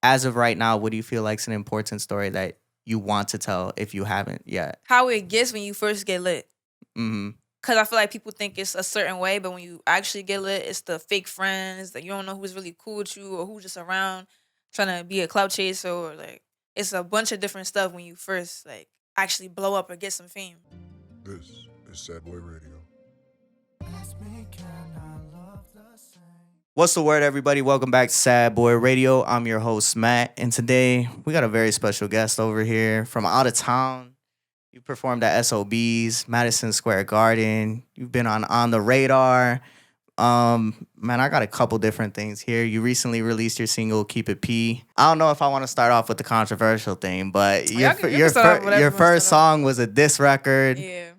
as of right now, what do you feel like is an important story that you want to tell if you haven't yet? How it gets when you first get lit. Mm-hmm. Because I feel like people think it's a certain way, but when you actually get lit, it's the fake friends that you don't know who's really cool with you or who's just around trying to be a clout chaser, or like it's a bunch of different stuff when you first like actually blow up or get some fame. This is Sad Boy Radio. What's the word, everybody? Welcome back to Sad Boy Radio. I'm your host, Matt, and today we got a very special guest over here from out of town. You performed at SOBs, Madison Square Garden. You've been on the radar. Man, I got a couple different things here. You recently released your single "Keep It P." I don't know if I want to start off with the controversial thing, but your first song was a diss record. Yeah.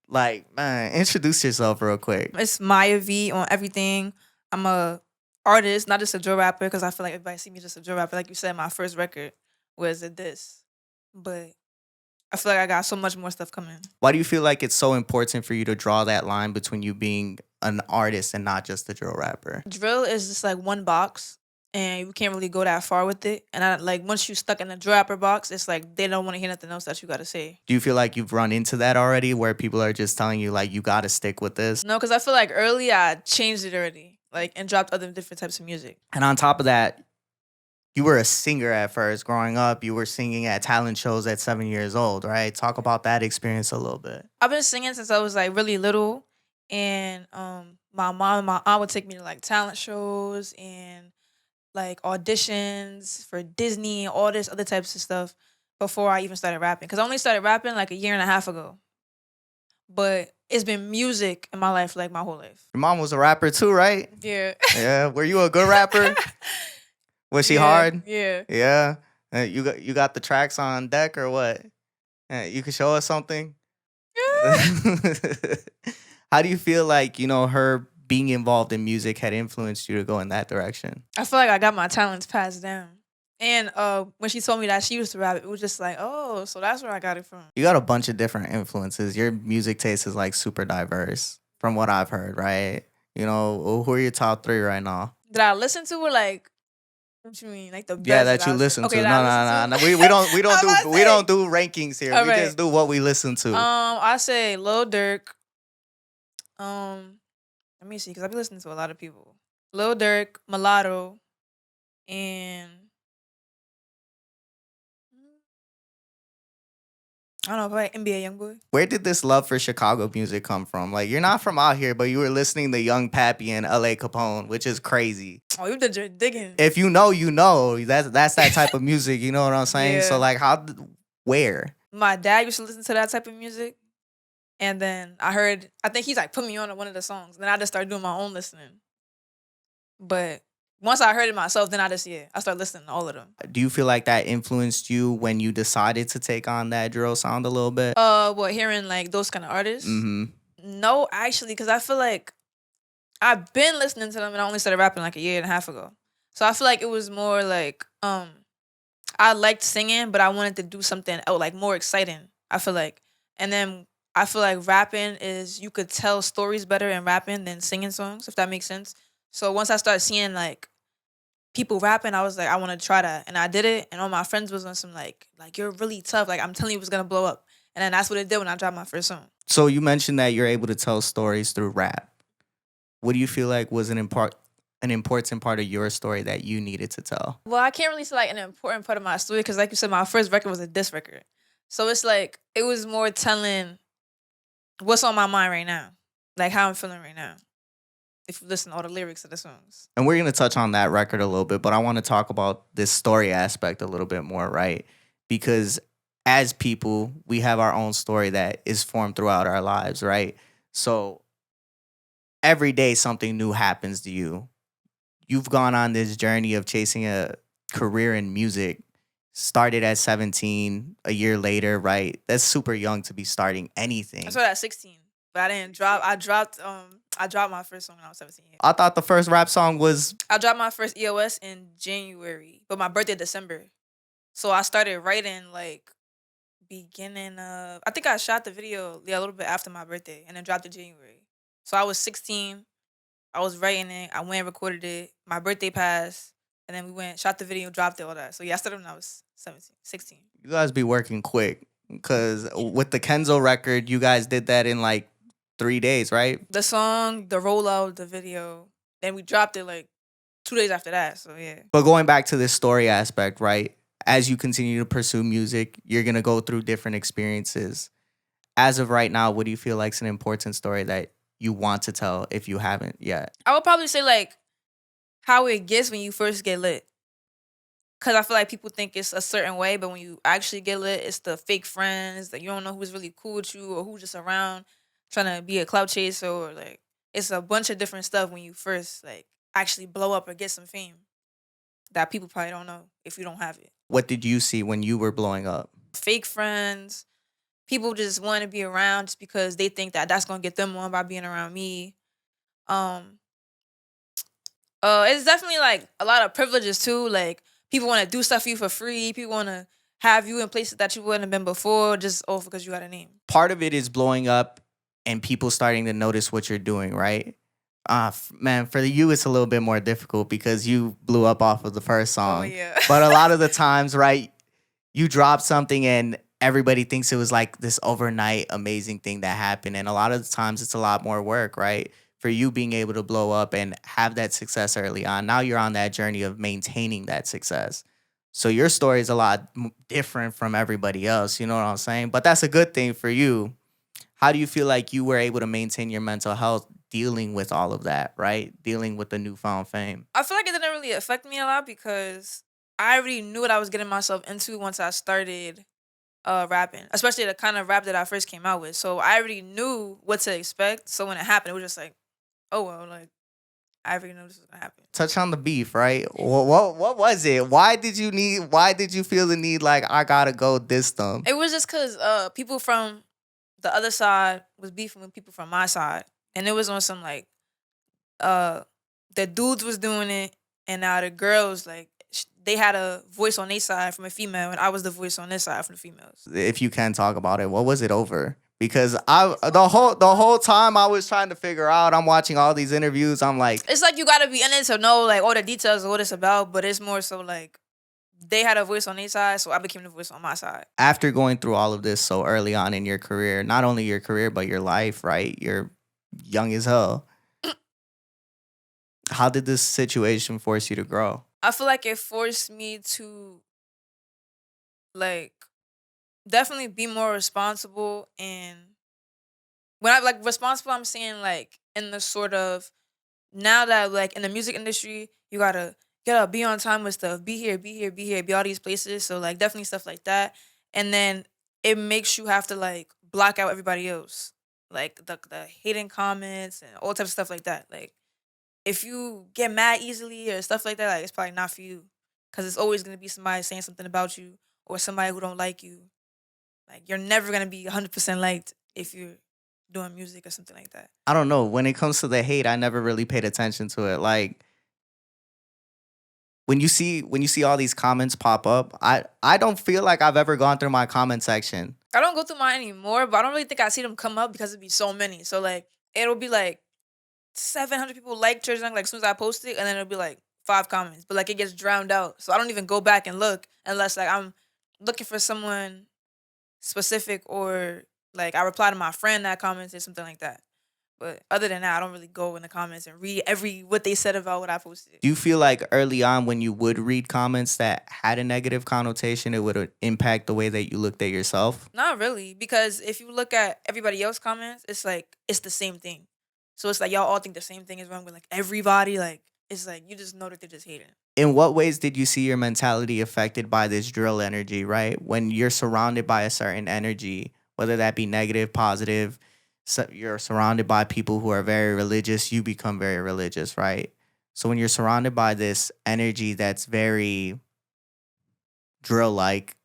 Like, man, introduce yourself real quick. It's Miya V on everything. I'm a artist, not just a drill rapper, because I feel like everybody see me just a drill rapper. Like you said, my first record was a diss, but I feel like I got so much more stuff coming. Why do you feel like it's so important for you to draw that line between you being an artist and not just a drill rapper? Drill is just like one box, and you can't really go that far with it. And once you stuck in the drill rapper box, it's like they don't want to hear nothing else that you got to say. Do you feel like you've run into that already, where people are just telling you like you got to stick with this? No, because I feel like early I changed it already, like, and dropped other different types of music. And on top of that, you were a singer at first. Growing up, you were singing at talent shows at 7 years old, right? Talk about that experience a little bit. I've been singing since I was like really little, and my mom and my aunt would take me to like talent shows and like auditions for Disney and all this other types of stuff before I even started rapping. Because I only started rapping like a year and a half ago. But it's been music in my life, like my whole life. Your mom was a rapper too, right? Yeah. Yeah. Were you a good rapper? Was she hard? Yeah. Yeah. You got the tracks on deck or what? You can show us something? How do you feel like, her being involved in music had influenced you to go in that direction? I feel like I got my talents passed down. And when she told me that she used to rap, it was just like, oh, so that's where I got it from. You got a bunch of different influences. Your music taste is like super diverse from what I've heard, right? Who are your top 3 right now? Did I listen to it like, what you mean? Like the best? Yeah, that you listen to. No. We don't do rankings here. We just do what we listen to. I say Lil Durk. Let me see, because I've been listening to a lot of people. Lil Durk, Mulatto, and I don't know, probably NBA Youngboy. Where did this love for Chicago music come from? Like, you're not from out here, but you were listening to Yung Pappy and LA Capone, which is crazy. Oh, you did your digging. If you know, you know. That's that type of music, you know what I'm saying? Yeah. So, like, where? My dad used to listen to that type of music. And then I think he's like put me on one of the songs. Then I just started doing my own listening. But once I heard it myself, then I started listening to all of them. Do you feel like that influenced you when you decided to take on that drill sound a little bit? Hearing like those kind of artists? Mm-hmm. No, actually, because I feel like I've been listening to them and I only started rapping like a year and a half ago. So I feel like it was more like I liked singing, but I wanted to do something like more exciting, I feel like. And then I feel like rapping is, you could tell stories better in rapping than singing songs, if that makes sense. So once I started seeing like people rapping, I was like, I want to try that. And I did it. And all my friends was on some like you're really tough. Like, I'm telling you, it was going to blow up. And then that's what it did when I dropped my first song. So you mentioned that you're able to tell stories through rap. What do you feel like was an important part of your story that you needed to tell? Well, I can't really say like an important part of my story, because like you said, my first record was a diss record. So it's like, it was more telling what's on my mind right now, like how I'm feeling right now, if you listen to all the lyrics of the songs. And we're going to touch on that record a little bit, but I want to talk about this story aspect a little bit more, right? Because as people, we have our own story that is formed throughout our lives, right? So every day something new happens to you. You've gone on this journey of chasing a career in music, started at 17, a year later, right? That's super young to be starting anything. I started at 16, but I didn't drop. I dropped my first song when I was 17. I thought the first rap song was... I dropped my first EOS in January, but my birthday December. So I started writing like beginning of... I think I shot the video a little bit after my birthday and then dropped it in January. So I was 16. I was writing it. I went and recorded it. My birthday passed. And then we went, shot the video, dropped it, all that. So yeah, I started when I was 17, 16. You guys be working quick because with the Kenzo record, you guys did that in like 3 days, right? The song, the rollout, the video. Then we dropped it like 2 days after that. So yeah. But going back to this story aspect, right? As you continue to pursue music, you're going to go through different experiences. As of right now, what do you feel like is an important story that you want to tell if you haven't yet? I would probably say like how it gets when you first get lit. Because I feel like people think it's a certain way, but when you actually get lit, it's the fake friends that you don't know who's really cool with you or who's just around trying to be a clout chaser, or like it's a bunch of different stuff when you first like actually blow up or get some fame that people probably don't know if you don't have it. What did you see when you were blowing up? Fake friends, people just want to be around just because they think that that's going to get them on by being around me. It's definitely like a lot of privileges too. Like people want to do stuff for you for free. People want to have you in places that you wouldn't have been before just because you got a name. Part of it is blowing up and people starting to notice what you're doing, right? Man, for you, it's a little bit more difficult because you blew up off of the first song. Oh, yeah. But a lot of the times, right, you drop something and everybody thinks it was like this overnight amazing thing that happened. And a lot of the times it's a lot more work, right? For you being able to blow up and have that success early on. Now you're on that journey of maintaining that success. So your story is a lot different from everybody else. You know what I'm saying? But that's a good thing for you. How do you feel like you were able to maintain your mental health dealing with all of that, right? Dealing with the newfound fame. I feel like it didn't really affect me a lot because I already knew what I was getting myself into once I started rapping, especially the kind of rap that I first came out with. So I already knew what to expect. So when it happened, it was just like, oh, well, like, I already knew this was going to happen. Touch on the beef, right? What was it? Why did you feel the need, like, I gotta go diss them? It was just because people from the other side was beefing with people from my side. And it was on some, like, the dudes was doing it, and now the girls, like, they had a voice on their side from a female, and I was the voice on this side from the females. If you can talk about it, what was it over? Because the whole time I was trying to figure out, I'm watching all these interviews, I'm like, it's like you gotta be in it to know like all the details of what it's about, but it's more so like they had a voice on their side, so I became the voice on my side. After going through all of this so early on in your career, not only your career but your life, right? You're young as hell. How did this situation force you to grow? I feel like it forced me to like definitely be more responsible. And when I like responsible, I'm saying like in the sort of now that like in the music industry, you gotta be on time with stuff, be here, be all these places. So like definitely stuff like that. And then it makes you have to like block out everybody else, like the hating comments and all types of stuff like that. Like if you get mad easily or stuff like that, like it's probably not for you, because it's always gonna be somebody saying something about you or somebody who don't like you. Like you're never gonna be 100% liked if you're doing music or something like that. I don't know. When it comes to the hate, I never really paid attention to it. Like when you see all these comments pop up, I don't feel like I've ever gone through my comment section. I don't go through mine anymore, but I don't really think I see them come up because it'd be so many. So like it'll be like 700 people like Church Young, like as soon as I post it, and then it'll be like 5 comments, but like it gets drowned out. So I don't even go back and look unless like I'm looking for someone specific, or like I reply to my friend that commented something like that. But other than that, I don't really go in the comments and read what they said about what I posted. Do you feel like early on when you would read comments that had a negative connotation, it would impact the way that you looked at yourself? Not really, because if you look at everybody else's comments, it's like it's the same thing. So it's like y'all all think the same thing is wrong with like everybody. Like it's like you just know that they're just hating. In what ways did you see your mentality affected by this drill energy, right? When you're surrounded by a certain energy, whether that be negative, positive, so you're surrounded by people who are very religious, you become very religious, right? So when you're surrounded by this energy that's very drill-like,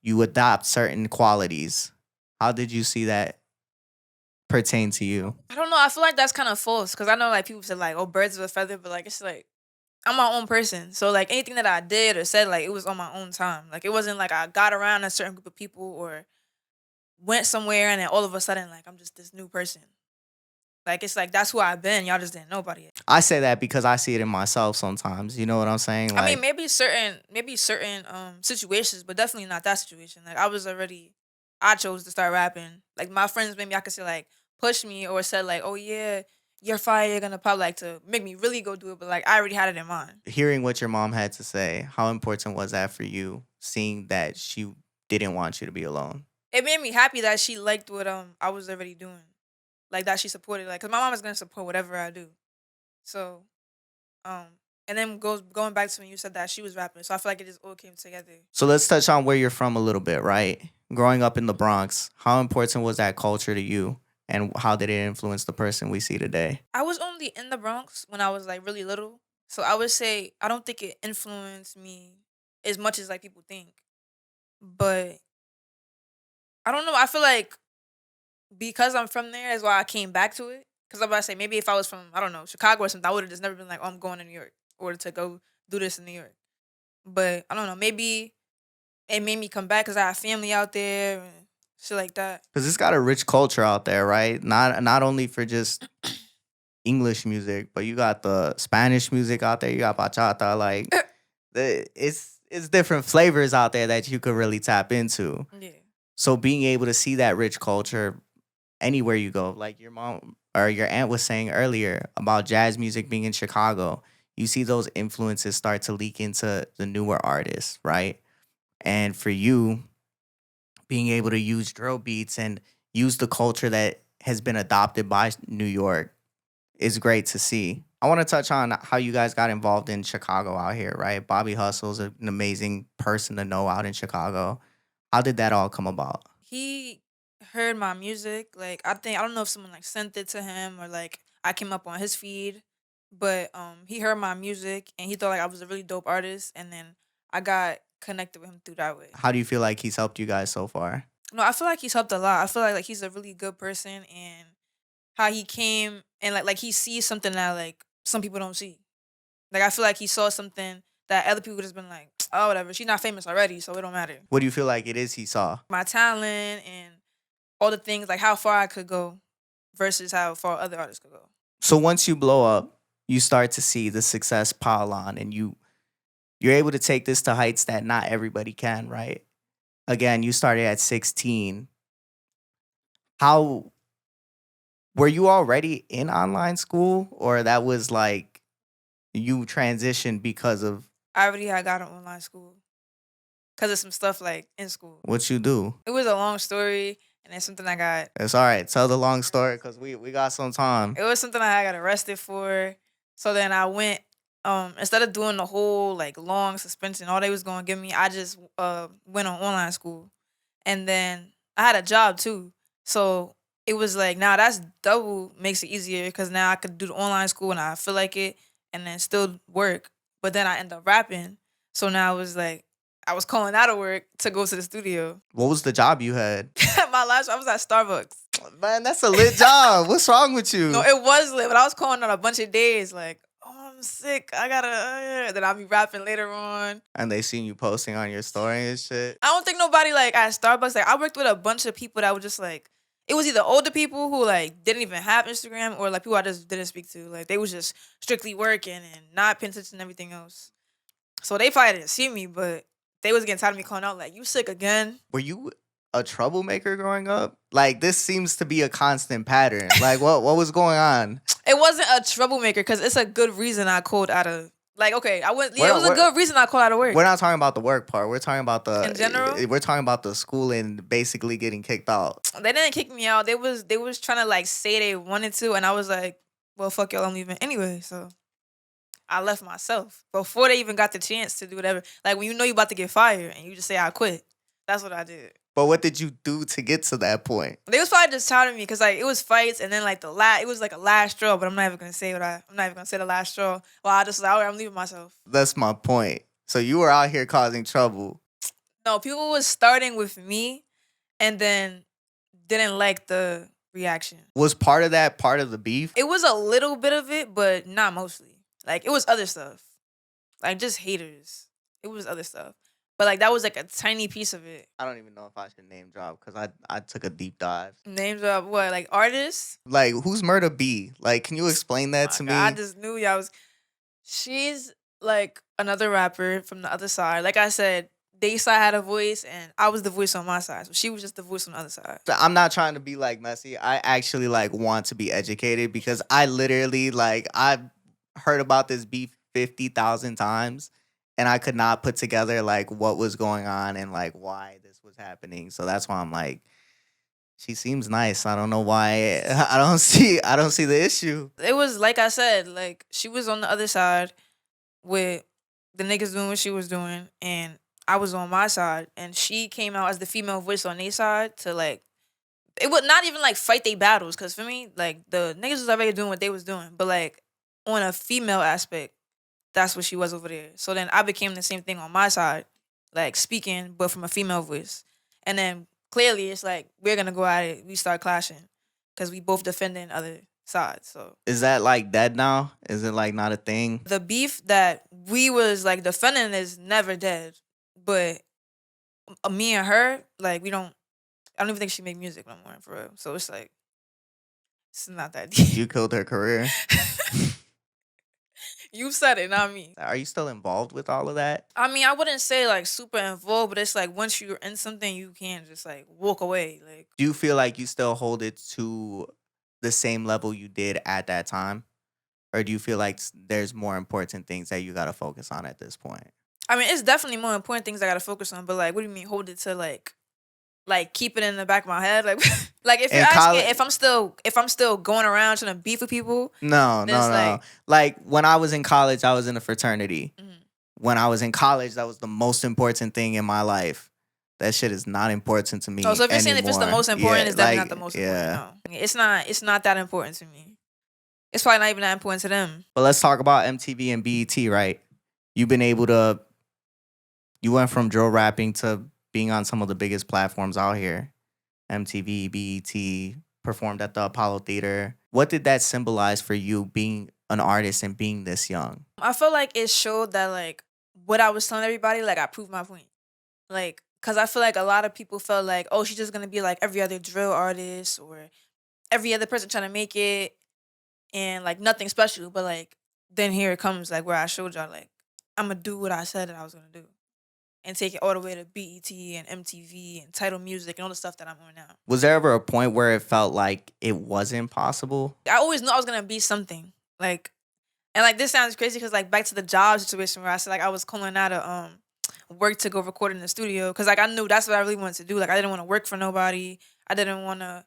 you adopt certain qualities. How did you see that pertain to you? I don't know. I feel like that's kind of false, because I know like people say like, oh, birds of a feather, but like it's like I'm my own person. So like anything that I did or said, like it was on my own time. Like it wasn't like I got around a certain group of people or went somewhere and then all of a sudden like I'm just this new person. Like it's like that's who I've been. Y'all just didn't know about it yet. I say that because I see it in myself sometimes. You know what I'm saying? I mean, maybe certain situations, but definitely not that situation. Like I chose to start rapping. Like my friends, maybe I could say like push me or said like, oh yeah, you're fire, you're gonna pop, like to make me really go do it. But like I already had it in mind. Hearing what your mom had to say, how important was that for you? Seeing that she didn't want you to be alone. It made me happy that she liked what I was already doing, like that she supported, like, cause my mom is gonna support whatever I do. So, um, and then going back to when you said that she was rapping, so I feel like it just all came together. So let's touch on where you're from a little bit, right? Growing up in the Bronx, how important was that culture to you? And how did it influence the person we see today? I was only in the Bronx when I was like really little, so I would say I don't think it influenced me as much as like people think. But I don't know. I feel like because I'm from there is why I came back to it. Because I'm about to say maybe if I was from, I don't know, Chicago or something, I would have just never been like, oh, I'm going to New York or to go do this in New York. But I don't know. Maybe it made me come back because I have family out there and shit like that. Because it's got a rich culture out there, right? Not only for just English music, but you got the Spanish music out there. You got bachata. Like it's different flavors out there that you could really tap into. Yeah. So being able to see that rich culture anywhere you go, like your mom or your aunt was saying earlier about jazz music being in Chicago, you see those influences start to leak into the newer artists, right? And for you, being able to use drill beats and use the culture that has been adopted by New York is great to see. I want to touch on how you guys got involved in Chicago out here, right? Bobby Hustle's an amazing person to know out in Chicago. How did that all come about? He heard my music. Like I don't know if someone like sent it to him or like I came up on his feed, but he heard my music and he thought like I was a really dope artist, and then I got connected with him through that way. How do you feel like he's helped you guys so far? No, I feel like he's helped a lot. I feel like he's a really good person, and how he came and like he sees something that like some people don't see. Like I feel like he saw something that other people just been like, oh whatever, she's not famous already, so it don't matter. What do you feel like it is he saw? My talent and all the things, like how far I could go versus how far other artists could go. So once you blow up, you start to see the success pile on, and you're able to take this to heights that not everybody can, right? Again, you started at 16. How were you already in online school, or that was like you transitioned because of I already had got an online school because of some stuff like in school. what you do? It was a long story, and it's something I got. It's all right. Tell the long story because we got some time. It was something I got arrested for. So then I went. Instead of doing the whole like long suspension, all they was gonna give me, I just went on online school, and then I had a job too. So it was like, now that's double makes it easier because now I could do the online school and I feel like it, and then still work. But then I end up rapping, so now it was like I was calling out of work to go to the studio. What was the job you had? My last job was at Starbucks. Man, that's a lit job. What's wrong with you? No, it was lit, but I was calling on a bunch of days like, oh, I'm sick. I gotta. Then I'll be rapping later on. And they seen you posting on your story and shit. I don't think nobody like at Starbucks. Like I worked with a bunch of people that were just like, it was either older people who like didn't even have Instagram or like people I just didn't speak to. Like they was just strictly working and not paying attention to everything else. So they probably didn't see me, but they was getting tired of me calling out like, you sick again? Were you a troublemaker growing up? Like this seems to be a constant pattern. Like what was going on? It wasn't a troublemaker because it's a good reason I called out of. Like, okay, I went. Yeah, it was a good reason I called out of work. We're not talking about the work part. We're talking about the in general. We're talking about the school and basically getting kicked out. They didn't kick me out. They was trying to like say they wanted to, and I was like, well, fuck y'all, I'm leaving anyway. So I left myself before they even got the chance to do whatever. Like when you know you about to get fired and you just say I quit. That's what I did. But what did you do to get to that point? They was probably just tired of me because like it was fights and then like it was like a last straw. But I'm not even gonna say I'm not even gonna say the last straw. Well, I just like, all right, I'm leaving myself. That's my point. So you were out here causing trouble. No, people was starting with me, and then didn't like the reaction. Was part of that part of the beef? It was a little bit of it, but not mostly. Like it was other stuff, like just haters. It was other stuff. But like that was like a tiny piece of it. I don't even know if I should name drop because I took a deep dive. Names of what, like artists? Like, who's Murder B? Like, can you explain that My to God, I me? just knew y'all was. She's like another rapper from the other side. Like I said, they side had a voice, and I was the voice on my side. So she was just the voice on the other side. So I'm not trying to be like messy. I actually like want to be educated because I literally like I've heard about this beef 50,000 times and I could not put together like what was going on and like why this was happening. So that's why I'm like, she seems nice. I don't know why I don't see the issue. It was like I said, like she was on the other side with the niggas doing what she was doing, and I was on my side, and she came out as the female voice on their side to like. It would not even like fight their battles, cause for me, like the niggas was already doing what they was doing, but like on a female aspect, that's what she was over there. So then I became the same thing on my side, like speaking, but from a female voice. And then clearly it's like we're gonna go at it. We start clashing because we both defending other sides. So Is that like dead now? Is it like not a thing? the beef that we was like defending is never dead. But me and her, like we don't. I don't even think she make music no more for real. So it's like it's not that deep. You killed her career. You said it, not me. Are you still involved with all of that? I mean, I wouldn't say like super involved, but it's like once you're in something, you can't just like walk away. Like Do you feel like you still hold it to the same level you did at that time? Or do you feel like there's more important things that you got to focus on at this point? I mean, it's definitely more important things I gotta focus on. But like, what do you mean hold it to like keep it in the back of my head? Like like if you're In asking college- if I'm still going around trying to beef with people, No, Then it's no. Like when I was in college, I was in a fraternity. Mhm. When I was in college, that was the most important thing in my life. That shit is not important to me. oh, so if you're saying if it's the anymore. most important, Yeah, it's definitely like, not the most yeah. important. No, it's not that important to me. It's probably not even that important to them. But let's talk about MTV and BET, right? You've been able to, you went from drill rapping to being on some of the biggest platforms out here. MTV, BET, performed at the Apollo Theater. What did that symbolize for you being an artist and being this young? I feel like it showed that like what I was telling everybody, like I proved my point. Like, cause I feel like a lot of people felt like, oh, she's just gonna be like every other drill artist or every other person trying to make it, and like nothing special. But like then here it comes, like where I showed y'all, like I'm gonna do what I said that I was gonna do, and take it all the way to BET and MTV and Title Music and all the stuff that I'm on now. Was there ever a point where it felt like it wasn't possible? I always knew I was gonna be something. Like, and like this sounds crazy because like back to the job situation where I said like I was calling out of work to go record in the studio because like I knew that's what I really wanted to do. Like I didn't want to work for nobody. I didn't want to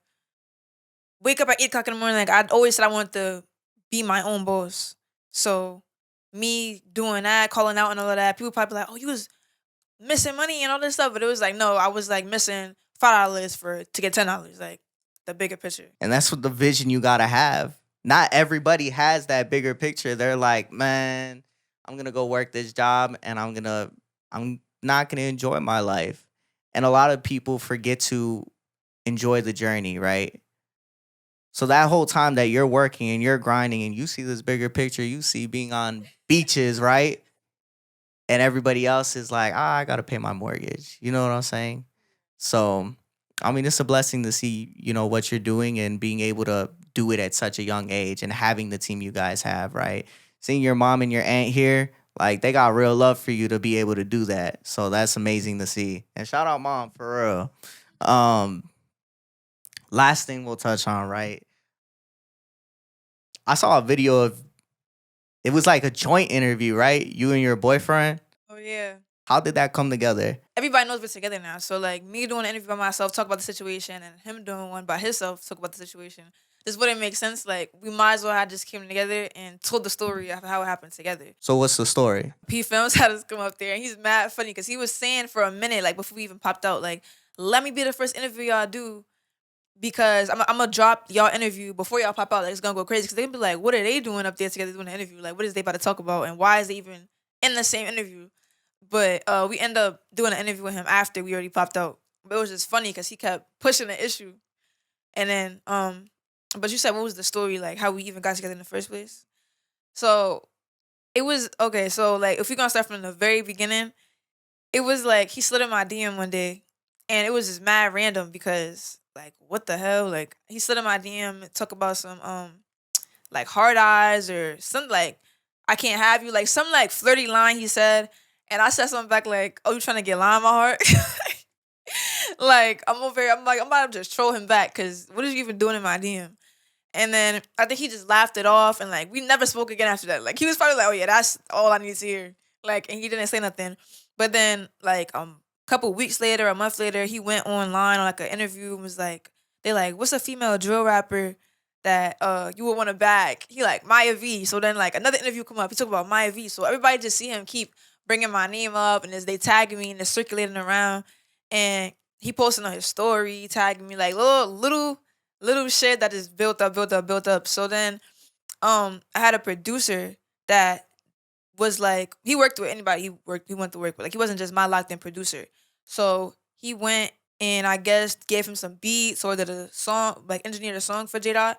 wake up at 8 o'clock in the morning. Like I always said I wanted to be my own boss. So me doing that, calling out and all of that, people probably be like, oh, you was missing money and all this stuff. But it was like, no, I was like missing $5 to get $10. Like the bigger picture. And that's what the vision you gotta have. Not everybody has that bigger picture. They're like, man, I'm gonna go work this job and I'm not gonna enjoy my life. And a lot of people forget to enjoy the journey, right? So that whole time that you're working and you're grinding and you see this bigger picture, you see being on beaches, right? And everybody else is like, I gotta pay my mortgage. You know what I'm saying? So, I mean, it's a blessing to see, what you're doing and being able to do it at such a young age and having the team you guys have, right? Seeing your mom and your aunt here, like they got real love for you to be able to do that. So that's amazing to see. And shout out mom for real. Last thing we'll touch on, right? I saw a video of, it was like a joint interview, right? You and your boyfriend. Oh yeah. How did that come together? Everybody knows we're together now. So like me doing an interview by myself, talk about the situation, and him doing one by himself, talk about the situation. This wouldn't make sense. Like we might as well have just came together and told the story of how it happened together. So what's the story? P Films had us come up there, and he's mad funny because he was saying for a minute, like before we even popped out, like, let me be the first interview y'all do because I'm gonna drop y'all interview before y'all pop out. Like it's gonna go crazy because they're gonna be like, what are they doing up there together doing an interview? Like what is they about to talk about and why is they even in the same interview? But we end up doing an interview with him after we already popped out. But it was just funny because he kept pushing the issue. And then, but you said what was the story, like how we even got together in the first place? So it was, okay, so like if we're gonna start from the very beginning, it was like he slid in my DM one day, and it was just mad random because like what the hell? Like he slid in my DM and talk about some like hard eyes or something like I can't have you, like some like flirty line he said, and I said something back like, "Oh, you trying to get line in my heart?" Like I'm over here, I'm like I'm about to just troll him back because what is you even doing in my DM? And then I think he just laughed it off, and like we never spoke again after that. Like he was probably like, "Oh yeah, that's all I need to hear." Like, and he didn't say nothing. But then like couple weeks later, a month later, he went online on like an interview and was like, "They like, what's a female drill rapper that you would want to bag?" He like Miya V. So then like another interview come up, he talked about Miya V. So everybody just see him keep bringing my name up, and as they tagging me and they're circulating around, and he posting on his story, tagging me like little shit that is built up, built up, built up. So then I had a producer that was like he worked with anybody he went to work with. Like he wasn't just my locked in producer. So he went and I guess gave him some beats or did a song, like engineered a song for Jaydot.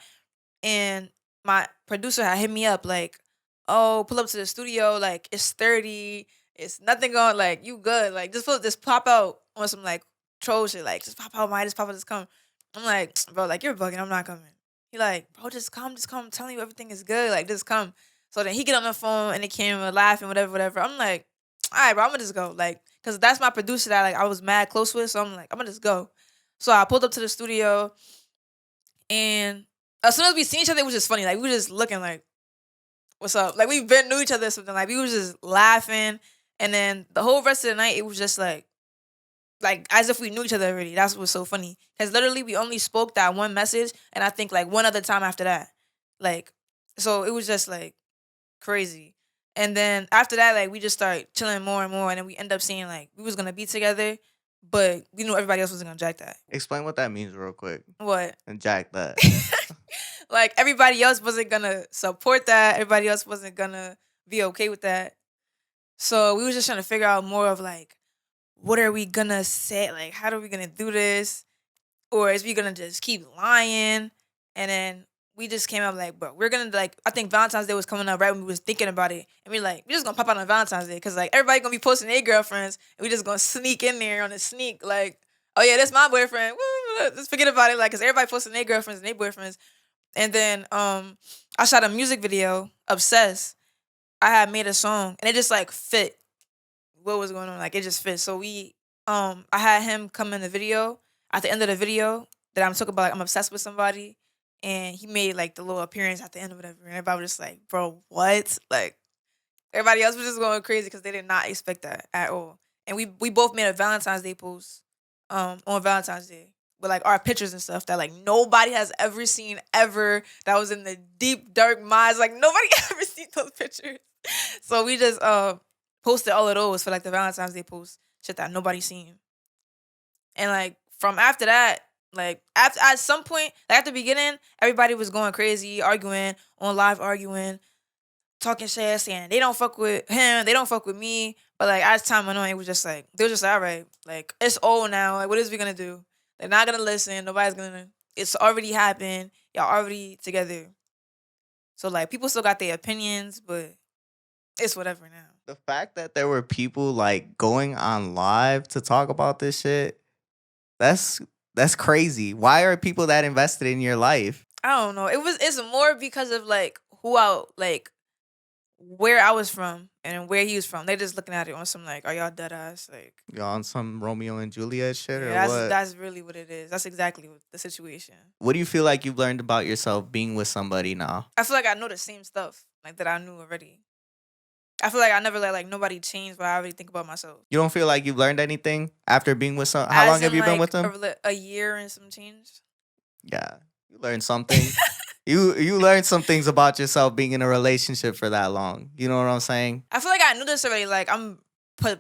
And my producer had hit me up like, "Oh, pull up to the studio, like it's 30, it's nothing going, like you good. Like just pop out on some like troll shit, like just pop out, just pop out, just come." I'm like, "Bro, like you're bugging, I'm not coming." He like, "Bro, just come, I'm telling you everything is good, like just come." So then he get on the phone and the camera laughing, whatever, whatever. I'm like, "All right, bro, I'm gonna just go." Like, cause that's my producer that like I was mad close with. So I'm like, I'm gonna just go. So I pulled up to the studio and as soon as we seen each other, it was just funny. Like we were just looking like, "What's up?" Like we've been knew each other or something. Like we was just laughing. And then the whole rest of the night, it was just like as if we knew each other already. That's what's so funny. Cause literally we only spoke that one message and I think like one other time after that. Like, so it was just like crazy. And then after that, like we just started chilling more and more, and then we end up seeing like we was gonna be together, but we knew everybody else wasn't gonna jack that. Explain what that means real quick. What? And jack that. Like everybody else wasn't gonna support that. Everybody else wasn't gonna be okay with that. So we was just trying to figure out more of like, what are we gonna say? Like, how are we gonna do this? Or is we gonna just keep lying? And then we just came up like, bro, we're gonna like. I think Valentine's Day was coming up right when we was thinking about it, and we like, we just gonna pop out on Valentine's Day because like everybody gonna be posting their girlfriends, and we just gonna sneak in there on a sneak like, "Oh yeah, that's my boyfriend." Woo, just forget about it, like, cause everybody posting their girlfriends and their boyfriends. And then I shot a music video, Obsessed. I had made a song, and it just like fit what was going on. Like it just fit. So I had him come in the video. At the end of the video, that I'm talking about, like I'm obsessed with somebody, and he made like the little appearance at the end of whatever. And everybody was just like, "Bro, what?" Like everybody else was just going crazy because they did not expect that at all. And we both made a Valentine's Day post on Valentine's Day with like our pictures and stuff that like nobody has ever seen ever. That was in the deep dark minds. Like nobody ever seen those pictures. So we just posted all of those for like the Valentine's Day post, shit that nobody seen. And like from after that, like after at some point, like at the beginning, everybody was going crazy, arguing on live, arguing, talking shit, saying they don't fuck with him, they don't fuck with me. But like as time went on, it was just like they were just like, all right, like it's old now. Like what is we gonna do? They're not gonna listen. Nobody's gonna. It's already happened. Y'all already together. So like people still got their opinions, but it's whatever now. The fact that there were people like going on live to talk about this shit, that's crazy. Why are people that invested in your life? I don't know. It's more because of like who I like where I was from and where he was from. They just looking at it on some like, are y'all dead ass? Like You on some Romeo and Juliet shit or yeah, what? that's really what it is. That's exactly what the situation. What do you feel like you've learned about yourself being with somebody now? I feel like I know the same stuff like that I knew already. I feel like I never let like nobody change what I already think about myself. You don't feel like you've learned anything after being with some? How long have you been with them? A year and some change. Yeah, you learned something. you learned some things about yourself being in a relationship for that long. You know what I'm saying? I feel like I knew this already. Like I'm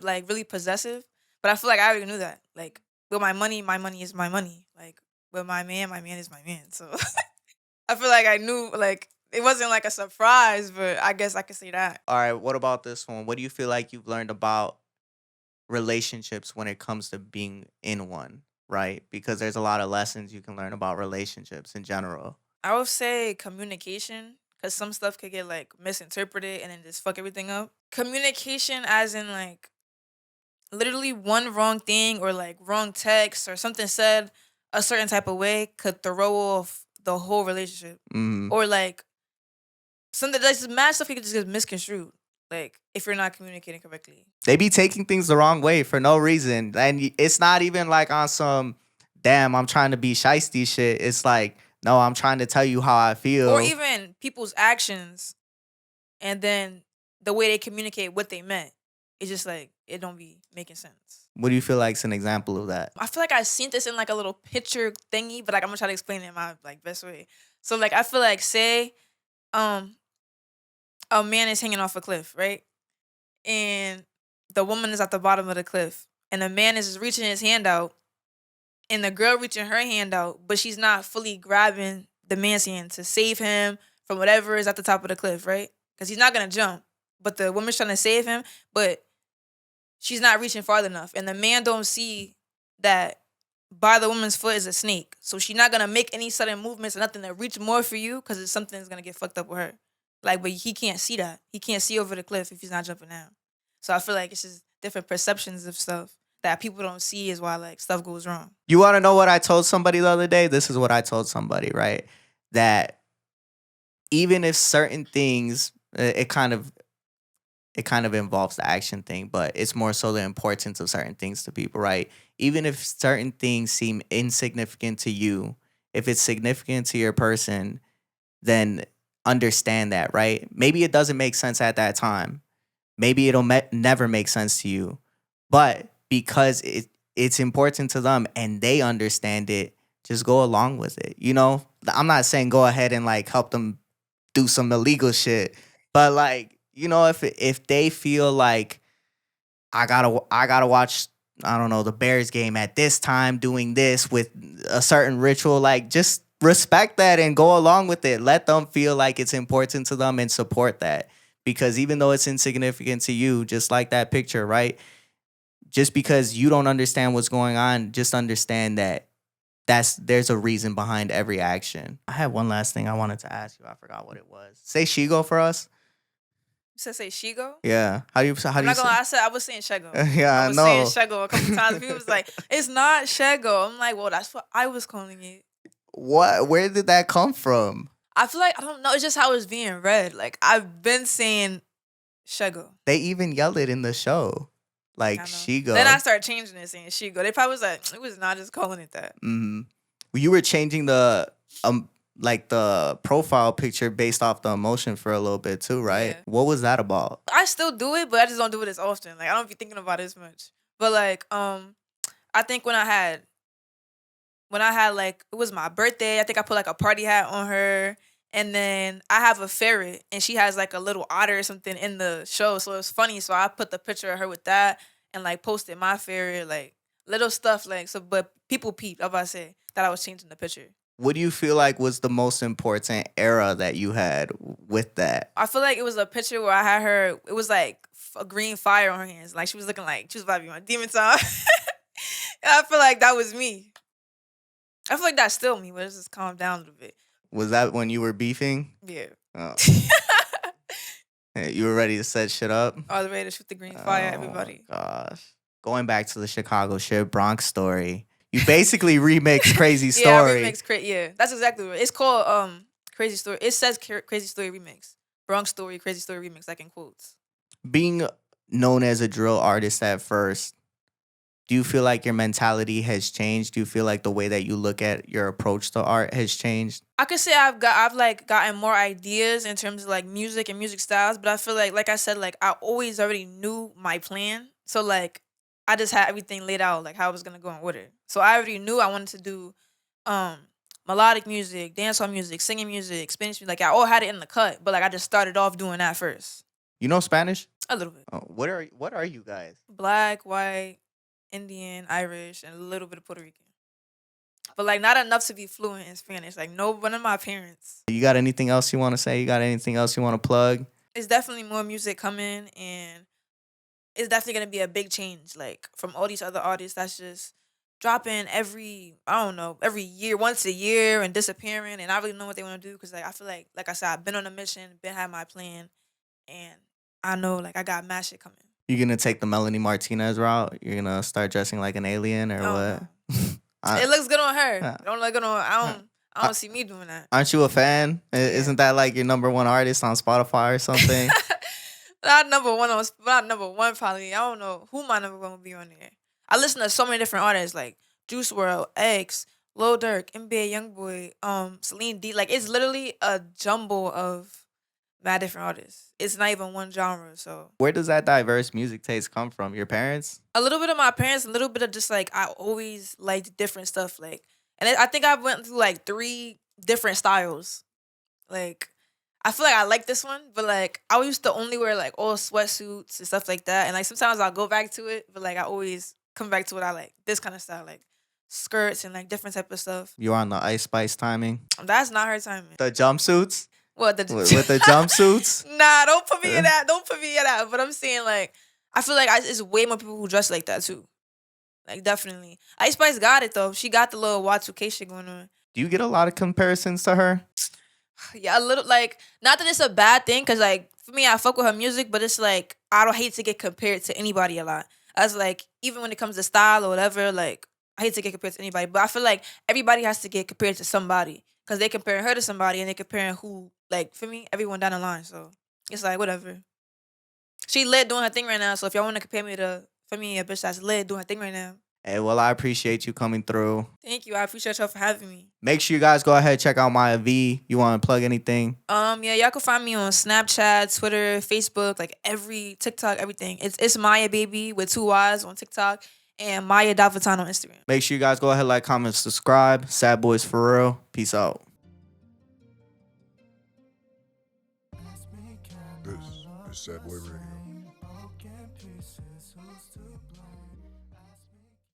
like really possessive, but I feel like I already knew that. Like with my money is my money. Like with my man is my man. So I feel like I knew. Like it wasn't like a surprise, but I guess I could say that. All right, what about this one? What do you feel like you've learned about relationships when it comes to being in one, right? Because there's a lot of lessons you can learn about relationships in general. I would say communication, because some stuff could get like misinterpreted and then just fuck everything up. Communication, as in like literally one wrong thing or like wrong text or something said a certain type of way could throw off the whole relationship. Mm. Or like something that's just mad stuff could just get misconstrued. Like if you're not communicating correctly. They be taking things the wrong way for no reason. And it's not even like on some, damn, I'm trying to be shiesty shit. It's like, no, I'm trying to tell you how I feel. Or even people's actions and then the way they communicate what they meant. It's just like it don't be making sense. What do you feel like is an example of that? I feel like I seen this in like a little picture thingy, but like I'm gonna try to explain it in my like best way. So like I feel like say a man is hanging off a cliff, right? And the woman is at the bottom of the cliff. And the man is reaching his hand out. And the girl reaching her hand out, but she's not fully grabbing the man's hand to save him from whatever is at the top of the cliff, right? Because he's not gonna jump. But the woman's trying to save him, but she's not reaching far enough. And the man don't see that by the woman's foot is a snake. So she's not gonna make any sudden movements or nothing to reach more for you because it's something that's gonna get fucked up with her. Like, but he can't see that. He can't see over the cliff if he's not jumping down. So I feel like it's just different perceptions of stuff that people don't see is why like stuff goes wrong. You want to know what I told somebody the other day? This is what I told somebody, right? That even if certain things, it kind of involves the action thing, but it's more so the importance of certain things to people, right? Even if certain things seem insignificant to you, if it's significant to your person, then understand that, right? Maybe it doesn't make sense at that time. Maybe it'll never make sense to you. But because it's important to them and they understand it, just go along with it. You know, I'm not saying go ahead and like help them do some illegal shit, but like, you know, if they feel like I gotta watch, I don't know, the Bears game at this time, doing this with a certain ritual, like just respect that and go along with it. Let them feel like it's important to them and support that. Because even though it's insignificant to you, just like that picture, right? Just because you don't understand what's going on, just understand that there's a reason behind every action. I had one last thing I wanted to ask you. I forgot what it was. Say Shigo for us. You said say Shigo? Yeah. How do you I'm not gonna lie, I was saying Shego. Yeah, I was saying Shego a couple times. People was like, it's not Shego. I'm like, well, that's what I was calling it. What? Where did that come from? I feel like, I don't know, it's just how it's being read. Like, I've been saying Shego. They even yelled it in the show. Like, I know. Shigo. Then I started changing it, saying Shigo. They probably was like, it was not just calling it that. Mm-hmm. You were changing the like the profile picture based off the emotion for a little bit too, right? Yeah. What was that about? I still do it, but I just don't do it as often. Like, I don't be thinking about it as much. But like, I think when I had like, it was my birthday, I think I put like a party hat on her. And then I have a ferret, and she has like a little otter or something in the show. So it was funny. So I put the picture of her with that and like posted my ferret, like little stuff like so. But people peeped. I was about to say that I was changing the picture. What do you feel like was the most important era that you had with that? I feel like it was a picture where I had her. It was like a green fire on her hands. Like she was looking like she was about to be my demon time. And I feel like that was me. I feel like that's still me, but it's just calmed down a little bit. Was that when you were beefing? Yeah. Oh. You were ready to set shit up? I was ready to shoot the green fire, everybody. Gosh. Going back to the Chicago shit, Bronx Story. You basically remix Crazy Story. Yeah, yeah, that's exactly what it's called. Crazy Story. It says Crazy Story Remix. Bronx Story, Crazy Story Remix, like in quotes. Being known as a drill artist at first, do you feel like your mentality has changed? Do you feel like the way that you look at your approach to art has changed? I could say I've gotten more ideas in terms of like music and music styles, but I feel like I said, like I always already knew my plan. So like I just had everything laid out, like how I was gonna go in order. So I already knew I wanted to do melodic music, dancehall music, singing music, Spanish music. Like I all had it in the cut, but like I just started off doing that first. You know Spanish? A little bit. Oh, what are you guys? Black, white, Indian, Irish, and a little bit of Puerto Rican. But like not enough to be fluent in Spanish. Like no one of my parents. You got anything else you want to say? You got anything else you want to plug? It's definitely more music coming, and it's definitely gonna be a big change. Like from all these other artists that's just dropping every year, once a year, and disappearing, and I really know what they want to do because like I feel like I said, I've been on a mission, been had my plan, and I know like I got mad shit coming. You gonna take the Melanie Martinez route? You're gonna start dressing like an alien or I don't what? know. It looks good on her. Yeah. Don't look good on. I don't see me doing that. Aren't you a fan? Isn't that like your number one artist on Spotify or something? Not number one not number one probably. I don't know who my number one would be on there. I listen to so many different artists like Juice WRLD, X, Lil Durk, NBA YoungBoy, Celine D. Like it's literally a jumble of mad different artists. It's not even one genre. So Where does that diverse music taste come from? Your parents? a little bit of my parents, a little bit of just like I always liked different stuff. Like, and I think I went through like 3 different styles. Like, I feel like I like this one, but like I used to only wear like all sweatsuits and stuff like that. And like sometimes I'll go back to it, but like I always come back to what I like. This kind of style, like skirts and like different type of stuff. You're on the Ice Spice timing. That's not her timing. The jumpsuits? What With the jumpsuits? Nah, don't put me in that. Don't put me in that. But I'm saying like I feel like it's way more people who dress like that too. Like definitely, Ice Spice got it though. She got the little Y2K shit going on. Do you get a lot of comparisons to her? Yeah, a little like not that it's a bad thing, cause like for me, I fuck with her music, but it's like I don't hate to get compared to anybody a lot. As like even when it comes to style or whatever, like I hate to get compared to anybody, but I feel like everybody has to get compared to somebody, cause they comparing her to somebody and they comparing who like for me everyone down the line. So it's like whatever. She lit doing her thing right now. So if y'all want to compare me to for me a bitch that's lit doing her thing right now. Hey, well, I appreciate you coming through. Thank you. I appreciate y'all for having me. Make sure you guys go ahead and check out Miyaa V. You want to plug anything? Yeah, y'all can find me on Snapchat, Twitter, Facebook, like every TikTok, everything. It's Miya Baby with 2 Y's on TikTok and Maya.Vatan on Instagram. Make sure you guys go ahead, like, comment, subscribe. Sad Boys for real. Peace out. This is Sad Boy Radio.